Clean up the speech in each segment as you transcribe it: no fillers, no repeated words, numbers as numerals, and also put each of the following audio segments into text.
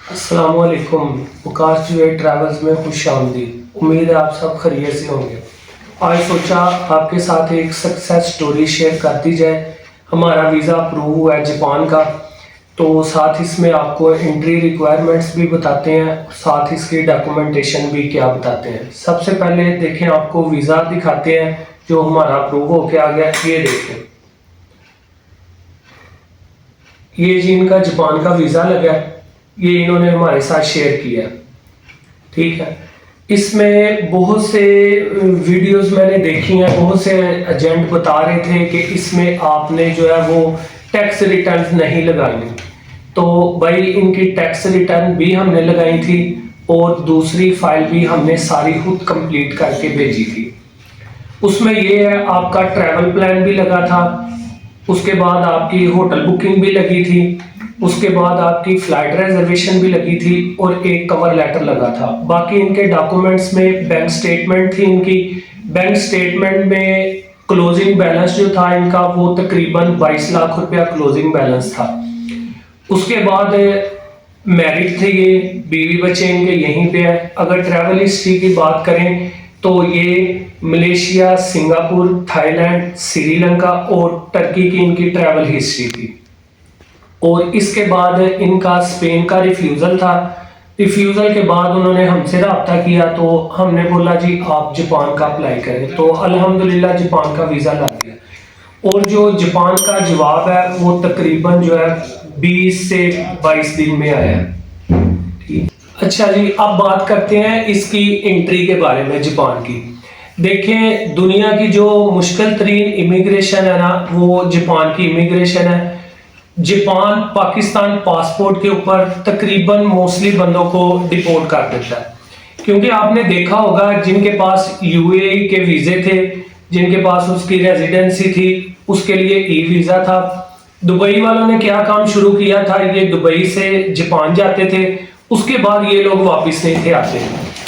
अस्सलामुअलैकुम। वकास जुएड ट्रैवल्स में खुश आमदीद। उम्मीद है आप सब खैरियत से होंगे। आज सोचा आपके साथ एक सक्सेस स्टोरी शेयर कर दी जाए। हमारा वीज़ा अप्रूव हुआ है जापान का, तो साथ इसमें आपको एंट्री रिक्वायरमेंट्स भी बताते हैं, साथ इसकी डॉक्यूमेंटेशन भी क्या बताते हैं। सबसे पहले देखें, आपको वीज़ा दिखाते हैं जो हमारा अप्रूव होके आ गया। ये देखें, ये जी इनका जापान का वीज़ा लगा है, ये इन्होंने हमारे साथ शेयर किया। ठीक है, इसमें बहुत से वीडियोस मैंने देखी हैं, बहुत से एजेंट बता रहे थे कि इसमें आपने जो है वो टैक्स रिटर्न नहीं लगानी। तो भाई इनकी टैक्स रिटर्न भी हमने लगाई थी और दूसरी फाइल भी हमने सारी खुद कंप्लीट करके भेजी थी। उसमें ये है, आपका ट्रैवल प्लान भी लगा था, उसके बाद आपकी होटल बुकिंग भी लगी थी, उसके बाद आपकी फ्लाइट रिजर्वेशन भी लगी थी और एक कवर लेटर लगा था। बाकी इनके डॉक्यूमेंट्स में बैंक स्टेटमेंट थी इनकी। बैंक स्टेटमेंट में क्लोजिंग बैलेंस जो था इनका वो तकरीबन 22 लाख रुपया क्लोजिंग बैलेंस था। उसके बाद मैरिड थे, ये बीवी बच्चे इनके यहीं पे है। अगर ट्रैवल हिस्ट्री की बात करें तो ये मलेशिया, सिंगापुर, थाईलैंड, श्रीलंका और टर्की की इनकी ट्रैवल हिस्ट्री थी। और इसके बाद इनका स्पेन का रिफ्यूज़ल था। रिफ्यूज़ल के बाद उन्होंने हमसे रब्ता किया, तो हमने बोला जी आप जापान का अप्लाई करें, तो अल्हम्दुलिल्लाह जापान का वीज़ा लग गया। और जो जापान का जवाब है वो तकरीबन जो है 20 से 22 दिन में आया है। ठीक, अच्छा जी, अब बात करते हैं इसकी एंट्री के बारे में जापान की। देखें, दुनिया की जो मुश्किल तरीन इमिग्रेशन है ना, वो जापान की इमिग्रेशन है। जापान पाकिस्तान पासपोर्ट के ऊपर तकरीबन मोस्टली बंदों को डिपोर्ट कर देता है, क्योंकि आपने देखा होगा जिनके पास यूएई के वीज़े थे, जिनके पास उसकी रेजिडेंसी थी, उसके लिए ई वीज़ा था। दुबई वालों ने क्या काम शुरू किया था, ये दुबई से जापान जाते थे, उसके बाद ये लोग वापस नहीं थे आते,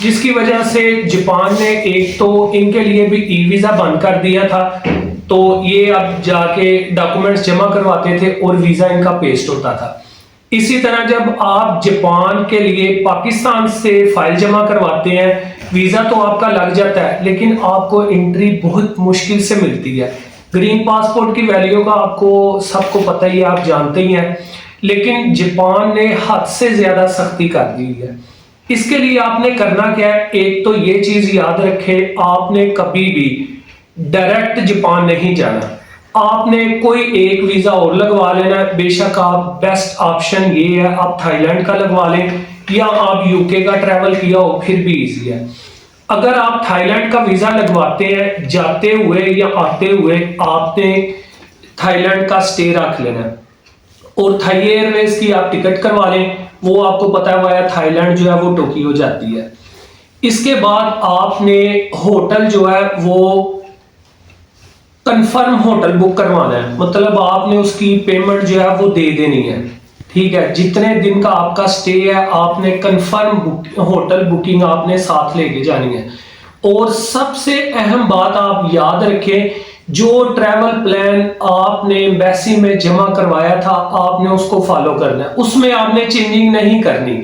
जिसकी वजह से जापान ने एक तो इनके लिए भी ई वीज़ा बंद कर दिया था, तो ये अब जाके डॉक्यूमेंट्स जमा करवाते थे और वीज़ा इनका पेस्ट होता था। इसी तरह जब आप जापान के लिए पाकिस्तान से फाइल जमा करवाते हैं, वीज़ा तो आपका लग जाता है, लेकिन आपको एंट्री बहुत मुश्किल से मिलती है। ग्रीन पासपोर्ट की वैल्यू का आपको सबको पता ही है, आप जानते ही हैं, लेकिन जापान ने हद से ज़्यादा सख्ती कर दी है। इसके लिए आपने करना क्या है, एक तो ये चीज़ याद रखें, आपने कभी भी डायरेक्ट जापान नहीं जाना, आपने कोई एक वीज़ा और लगवा लेना। बेशक आप बेस्ट ऑप्शन ये है आप थाईलैंड का लगवा लें, या आप यूके का ट्रैवल किया हो फिर भी इजी है। अगर आप थाईलैंड का वीज़ा लगवाते हैं, जाते हुए या आते हुए आपने थाईलैंड का स्टे रख लेना है और थाई एयरवेज की आप टिकट करवा लें, वो आपको पता है वाया थाईलैंड जो है वो टोक्यो जाती है। इसके बाद आपने होटल जो है वो कंफर्म होटल बुक करवाना है, मतलब आपने उसकी पेमेंट जो है वो दे देनी है। ठीक है, जितने दिन का आपका स्टे है आपने कंफर्म होटल बुकिंग आपने साथ लेके जानी है। और सबसे अहम बात आप याद रखें, जो ट्रैवल प्लान आपने एम्बेसी में जमा करवाया था आपने उसको फॉलो करना है, उसमें आपने चेंजिंग नहीं करनी।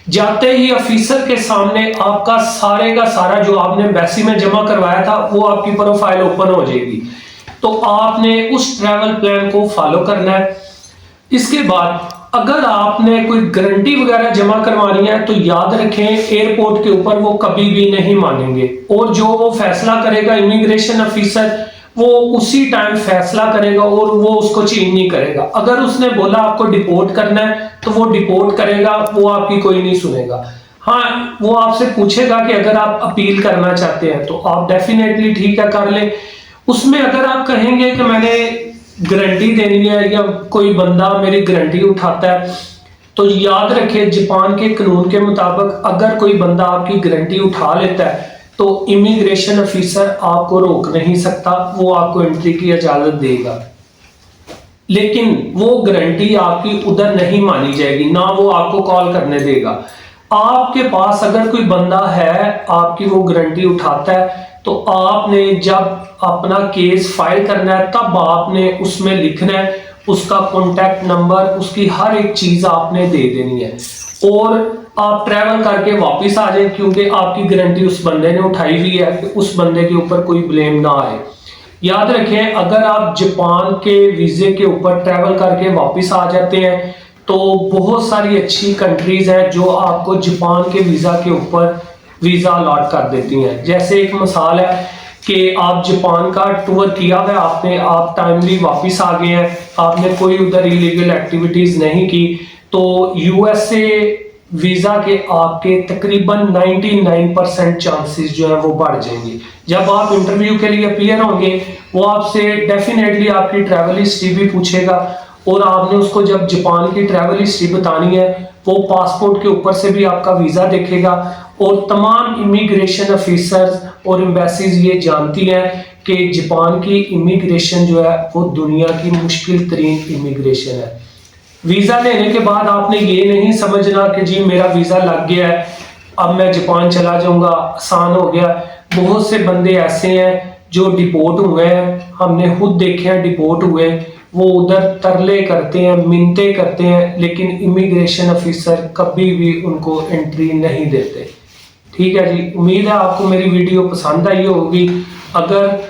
जाते ही ऑफिसर के सामने आपका सारे का सारा जो आपने एम्बेसी में जमा करवाया था वो आपकी प्रोफाइल ओपन हो जाएगी, तो आपने उस ट्रैवल प्लान को फॉलो करना है। इसके बाद अगर आपने कोई गारंटी वगैरह जमा करवानी है तो याद रखें एयरपोर्ट के ऊपर वो कभी भी नहीं मानेंगे, और जो वो फैसला करेगा इमिग्रेशन ऑफिसर वो उसी टाइम फैसला करेगा और वो उसको चेंज नहीं करेगा। अगर उसने बोला आपको डिपोर्ट करना है तो वो डिपोर्ट करेगा, वो आपकी कोई नहीं सुनेगा। हाँ, वो आपसे पूछेगा कि अगर आप अपील करना चाहते हैं तो आप डेफिनेटली ठीक है कर ले। उसमें अगर आप कहेंगे कि मैंने गारंटी देनी है या कोई बंदा मेरी गारंटी उठाता है, तो याद रखें जापान के कानून के मुताबिक अगर कोई बंदा आपकी गारंटी उठा लेता है तो इमिग्रेशन ऑफिसर आपको रोक नहीं सकता, वो आपको एंट्री की इजाजत देगा, लेकिन वो गारंटी आपकी उधर नहीं मानी जाएगी, ना वो आपको कॉल करने देगा। आपके पास अगर कोई बंदा है आपकी वो गारंटी उठाता है, तो आपने जब अपना केस फाइल करना है तब आपने उसमें लिखना है उसका कॉन्टैक्ट नंबर, उसकी हर एक चीज आपने दे देनी है। और आप ट्रैवल करके वापस आ जाए, क्योंकि आपकी गारंटी उस बंदे ने उठाई हुई है कि उस बंदे के ऊपर कोई ब्लेम ना आए। याद रखें, अगर आप जापान के वीजे के ऊपर ट्रैवल करके वापस आ जाते हैं तो बहुत सारी अच्छी कंट्रीज हैं जो आपको जापान के वीजा के ऊपर वीजा अलॉट कर देती हैं। जैसे एक मिसाल है कि आप जापान का टूर किया हुआ है आपने, आप टाइमली वापस आ गए हैं, आपने कोई उधर इलीगल एक्टिविटीज नहीं की, तो यूएसए वीजा के आपके तकरीबन 99% चांसेस जो है वो बढ़ जाएंगे। जब आप इंटरव्यू के लिए अपीयर होंगे वो आपसे डेफिनेटली आपकी ट्रैवल हिस्ट्री भी पूछेगा, और आपने उसको जब जापान की ट्रैवल हिस्ट्री बतानी है वो पासपोर्ट के ऊपर से भी आपका वीजा देखेगा। और तमाम इमिग्रेशन ऑफिसर्स और एम्बेसीज ये जानती हैं कि जापान की इमिग्रेशन जो है वो दुनिया की मुश्किल तरीन इमिग्रेशन है। वीजा लेने के बाद आपने ये नहीं समझना कि जी मेरा वीजा लग गया है अब मैं जापान चला जाऊंगा, आसान हो गया। बहुत से बंदे ऐसे हैं जो डिपोर्ट हुए हैं, हमने खुद देखे हैं डिपोर्ट हुए, वो उधर तरले करते हैं, मिन्नतें करते हैं, लेकिन इमिग्रेशन ऑफिसर कभी भी उनको एंट्री नहीं देते। ठीक है जी, उम्मीद है आपको मेरी वीडियो पसंद आई होगी। अगर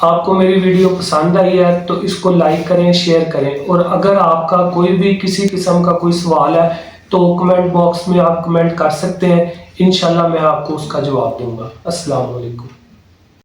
आपको मेरी वीडियो पसंद आई है तो इसको लाइक करें, शेयर करें, और अगर आपका कोई भी किसी किस्म का कोई सवाल है तो कमेंट बॉक्स में आप कमेंट कर सकते हैं, इंशाल्लाह मैं आपको उसका जवाब दूंगा। अस्सलाम वालेकुम।